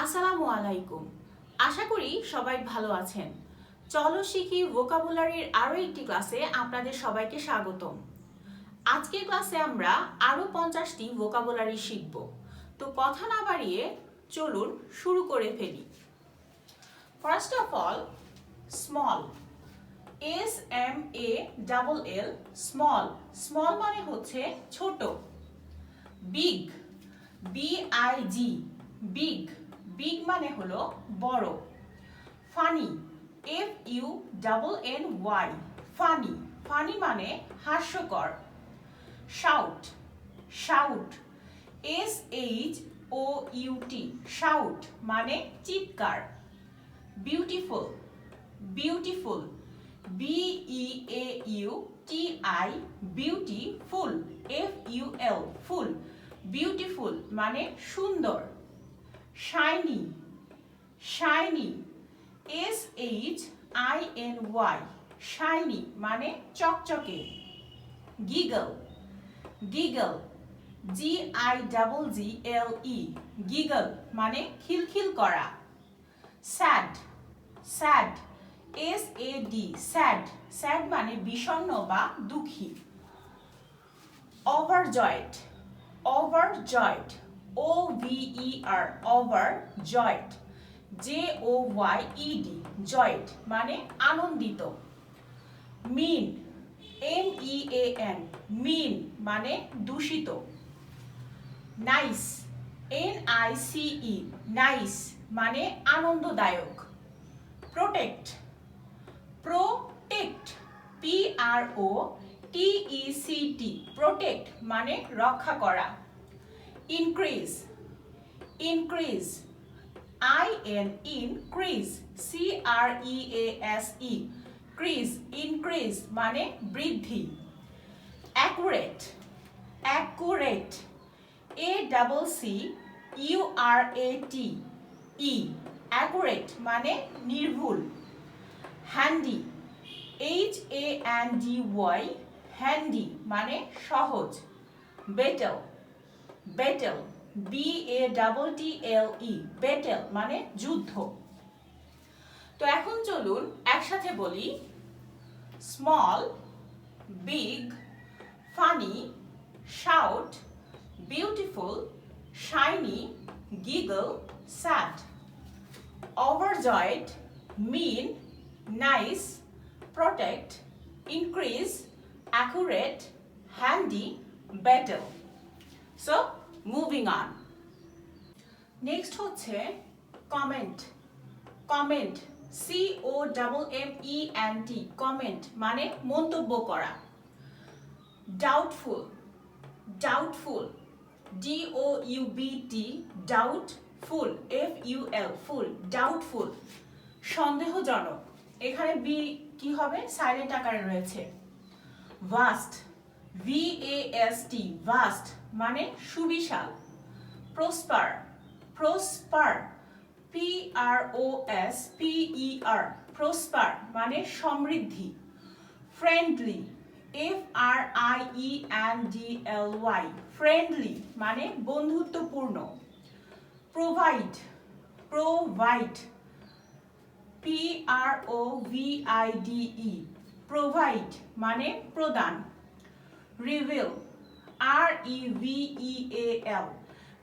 আসসালামু আলাইকুম। আশা করি সবাই ভালো আছেন। চলো শিখি ভোকাবুলারির আরও একটি ক্লাসে আপনাদের সবাইকে স্বাগতম। আজকের ক্লাসে আমরা আরও 50টি ভোকাবুলারি শিখব। তো কথা না বাড়িয়ে চলুন শুরু করে ফেলি। First of all, small, SMALL, small. Small মানে হচ্ছে ছোট। Big, BIG, big. বিগ মানে হলো বড়। Funny, FUNNY, funny. ফানি মানে হাস্যকর। শাউট, শাউট, SHOUT, শাউট মানে চিৎকার। বিউটিফুল, বিউটিফুল, BEAUTI, বিউটি, ফুল, FUL, ফুল। বিউটিফুল মানে সুন্দর। শাইনি, শাইনি, SHINY, শাইনি মানে চকচকে। গিগল, গিগল, GIGGLE, গিগল মানে খিলখিল করা। Sad, sad, SAD, sad, sad মানে বিষণ্ণ বা দুঃখী। ওভারজয়েড, ওভারজয়েড, OVER, ওভারজয়েড, JOYED, জয়েড মানে আনন্দিত। মিন, MEAN, মিন মানে দূষিত। নাইস, NICE, নাইস মানে আনন্দদায়ক। প্রোটেক্ট, প্রোটেক্ট, PROTECT, প্রোটেক্ট মানে রক্ষা করা। Increase, increase, INCREASE, CREASE, crease, increase মানে বৃদ্ধি। অ্যাকুরেট, অ্যাকুরেট, ACCURATE, অ্যাকুরেট মানে নির্ভুল। হ্যান্ডি, HANDY, হ্যান্ডি মানে সহজ। বেটেল, বেটেল, BATTLE, বেটেল মানে যুদ্ধ। তো এখন চলুন একসাথে বলি। Small, big, funny, shout, beautiful, shiny, giggle, sad. Overjoyed, mean, nice, protect, increase, accurate, handy, betel. So moving on. Next হচ্ছে কমেন্ট। কমেন্ট, COMMENT, কমেন্ট মানে মন্তব্য করা। Doubtful, doubtful, DOUBT, doubtful, FUL, ful, doubtful সন্দেহজনক। এখানে B কি হবে? Silent আকারে রয়েছে। ভাস্ট, VAST, ভাস্ট মানে সুবিশাল। প্রসপার, প্রসপার, PROSPER, প্রসপার মানে সমৃদ্ধি। ফ্রেন্ডলি, FRIENDLY, ফ্রেন্ডলি মানে বন্ধুত্বপূর্ণ। প্রোভাইড, প্রোভাইড, PROVIDE, প্রোভাইড মানে প্রদান। রিভিল, REVEAL,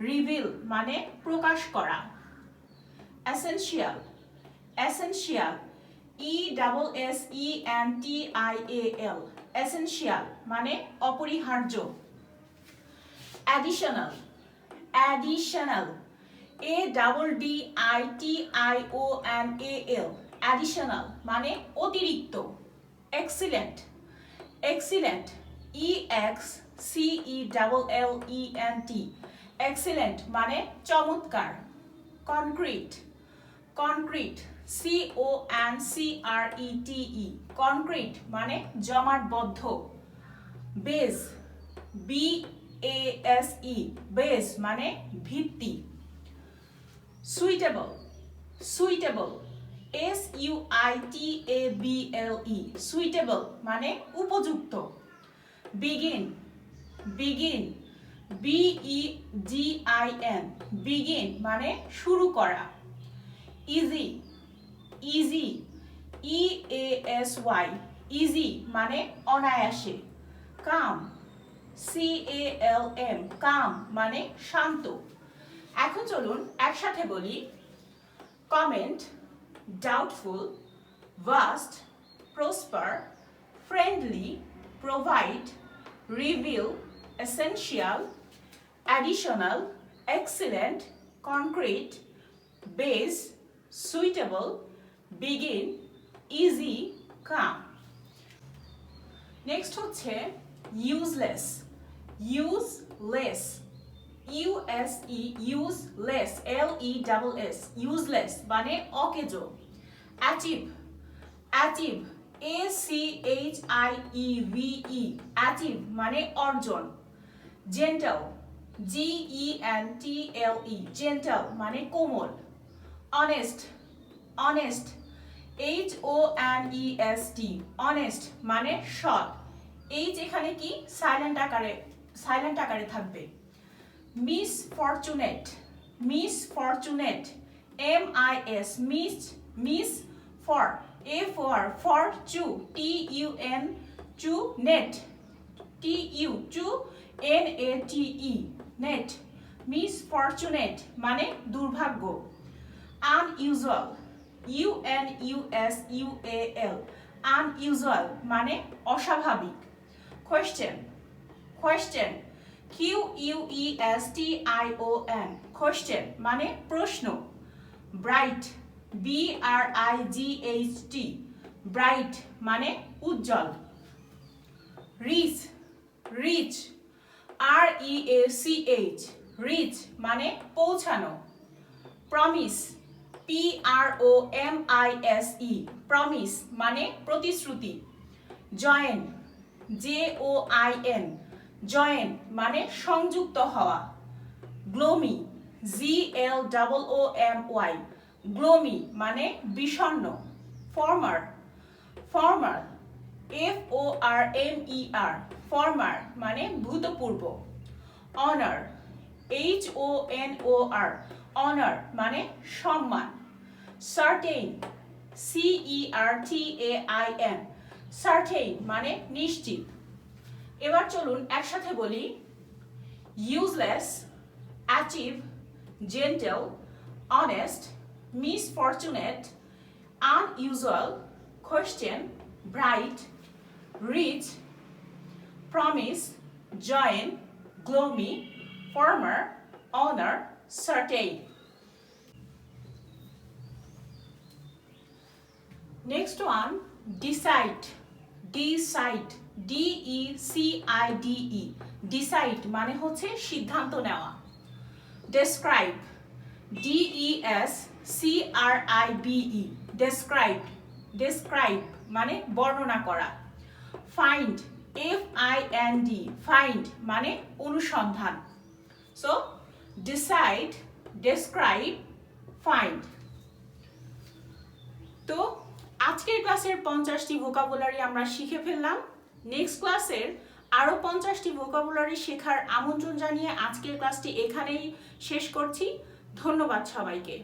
রিভিল মানে প্রকাশ করা। এসেনশিয়াল, এসেনশিয়াল, ESSENTIAL, এসেনশিয়াল মানে অপরিহার্য। অ্যাডিশনাল, অ্যাডিশনাল, ADDITIONAL, অ্যাডিশনাল মানে অতিরিক্ত। এক্সিলেন্ট, এক্সিলেন্ট, EXCELLENT, এক্সিলেন্ট মানে চমৎকার। কনক্রিট, কনক্রিট, CONCRETE, কনক্রিট মানে জমাটবদ্ধ। বেস, BASE, বেস মানে ভিত্তি। সুইটেবল, সুইটেবল, SUITABLE, সুইটেবল মানে উপযুক্ত। বিগিন, বিগিন, begin, begin মানে শুরু করা। easy, easy, easy, easy মানে অনায়াসে। calm, calm, calm মানে শান্ত। এখন চলুন একসাথে বলি comment, doubtful, vast, prosper, friendly, provide, reveal, essential, additional, excellent, concrete, base, suitable, begin, easy, calm. Next হচ্ছে useless, useless, useless, less, useless মানে অকেজো। achieve, achieve, achieve, achieve মানে অর্জন। gentle, gentle, gentle মানে কোমল। honest, honest, honest, honest মানে সৎ। H এখানে কি সাইলেন্ট আকারে থাকবে। misfortunate, misfortunate, miss, for, for to, net, net, misfortunate মানে দুর্ভাগ্য। unusual, unusual, unusual মানে অস্বাভাবিক। question, question, question, question মানে প্রশ্ন। bright, bright, bright মানে উজ্জ্বল। reach, reach, reach, reach মানে পৌঁছানো। promise, promise, promise মানে প্রতিশ্রুতি। join, join, join মানে সংযুক্ত হওয়া। gloomy, gloomy, gloomy মানে বিষণ্ণ। former, former, former, former মানে ভূতপূর্ব। honor, honor, honor মানে সম্মান। certain, certain, certain মানে নিশ্চিত। এবার চলুন একসাথে বলি useless, achieve, gentle, honest, misfortunate, unusual, question, bright, rich, promise, join, gloomy, former, honor, certain. Next one, decide, decide, decide, decide মানে হচ্ছে সিদ্ধান্ত নেওয়া। describe, describe, describe, describe মানে বর্ণনা করা। find, find, find মানে অনুসন্ধান। so decide, describe, find. তো আজকের ক্লাসের 50টি ভোকাবুলারি আমরা শিখে ফেললাম। নেক্সট ক্লাসের আরো 50টি ভোকাবুলারি শেখার আমন্ত্রণ জানিয়ে আজকের ক্লাসটি এখানেই শেষ করছি। ধন্যবাদ সবাইকে।